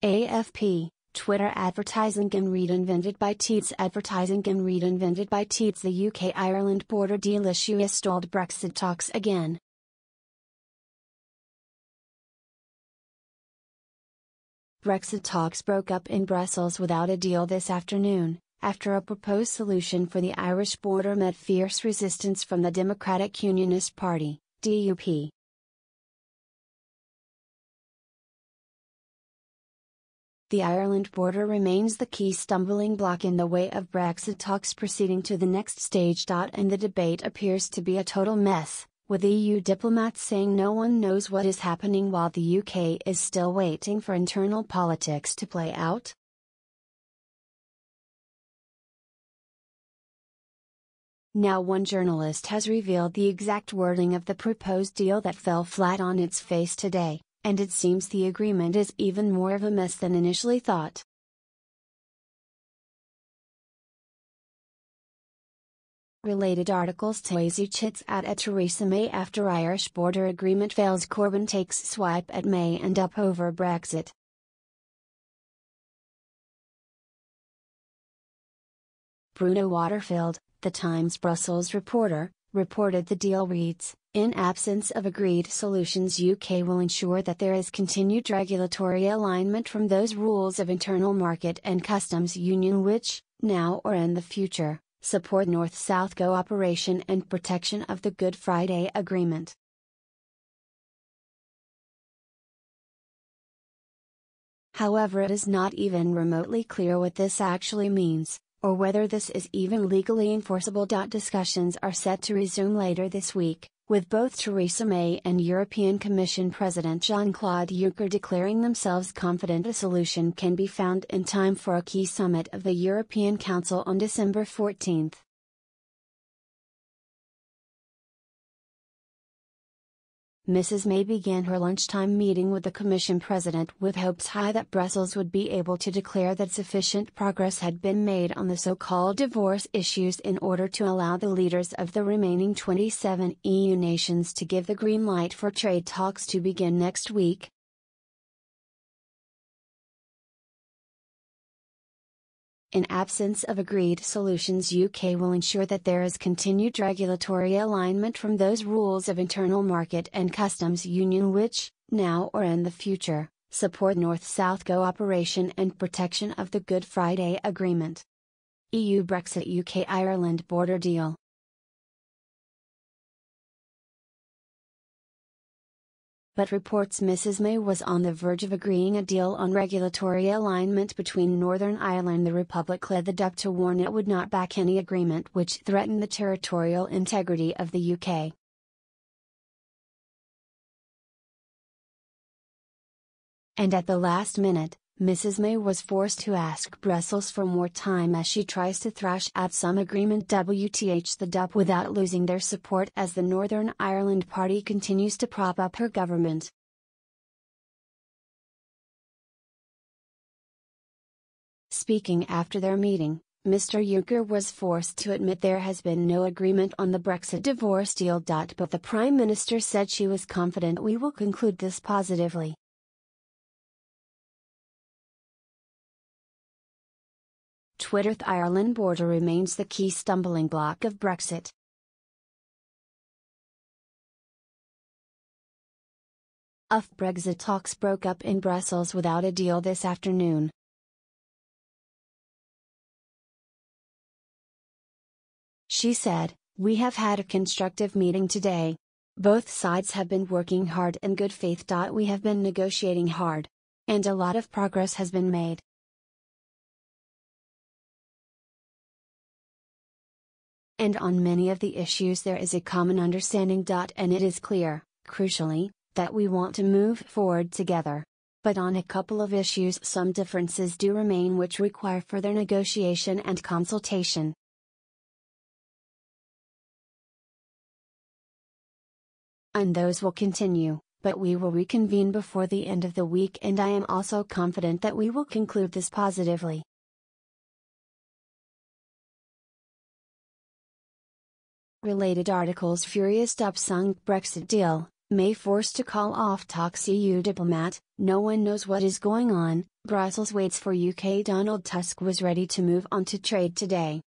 AFP, Twitter advertising and read invented by Teats. Advertising and read invented by Teats. The UK-Ireland border deal issue has stalled Brexit talks again. Brexit talks broke up in Brussels without a deal this afternoon, after a proposed solution for the Irish border met fierce resistance from the Democratic Unionist Party, DUP. The Ireland border remains the key stumbling block in the way of Brexit talks proceeding to the next stage. And the debate appears to be a total mess, with EU diplomats saying no one knows what is happening while the UK is still waiting for internal politics to play out. Now one journalist has revealed the exact wording of the proposed deal that fell flat on its face today, and it seems the agreement is even more of a mess than initially thought. Related articles. Taoiseach hits at Theresa May after Irish border agreement fails. Corbyn takes swipe at May and DUP over Brexit. Bruno Waterfield, The Times Brussels reporter, reported the deal reads, "In absence of agreed solutions, UK will ensure that there is continued regulatory alignment from those rules of internal market and customs union which, now or in the future, support North-South cooperation and protection of the Good Friday Agreement." However, it is not even remotely clear what this actually means, or whether this is even legally enforceable. Discussions are set to resume later this week, with both Theresa May and European Commission President Jean-Claude Juncker declaring themselves confident a solution can be found in time for a key summit of the European Council on December 14. Mrs. May began her lunchtime meeting with the Commission President with hopes high that Brussels would be able to declare that sufficient progress had been made on the so-called divorce issues in order to allow the leaders of the remaining 27 EU nations to give the green light for trade talks to begin next week. In absence of agreed solutions, UK will ensure that there is continued regulatory alignment from those rules of internal market and customs union which, now or in the future, support North-South cooperation and protection of the Good Friday Agreement. EU Brexit. UK-Ireland border deal. But reports Mrs. May was on the verge of agreeing a deal on regulatory alignment between Northern Ireland. The Republic led the DUP to warn it would not back any agreement which threatened the territorial integrity of the UK. And at the last minute, Mrs. May was forced to ask Brussels for more time as she tries to thrash out some agreement. WTH the DUP without losing their support as the Northern Ireland Party continues to prop up her government. Speaking after their meeting, Mr. Juncker was forced to admit there has been no agreement on the Brexit divorce deal. But the Prime Minister said she was confident we will conclude this positively. Twitter. The Ireland border remains the key stumbling block of Brexit. Brexit talks broke up in Brussels without a deal this afternoon. She said, "We have had a constructive meeting today. Both sides have been working hard in good faith. We have been negotiating hard. And a lot of progress has been made. And on many of the issues there is a common understanding. And it is clear, crucially, that we want to move forward together. But on a couple of issues some differences do remain which require further negotiation and consultation. And those will continue, but we will reconvene before the end of the week, and I am also confident that we will conclude this positively." Related articles. Furious DUP sunk Brexit deal, May forced to call off talks. EU diplomat, no one knows what is going on. Brussels waits for UK. Donald Tusk was ready to move on to trade today.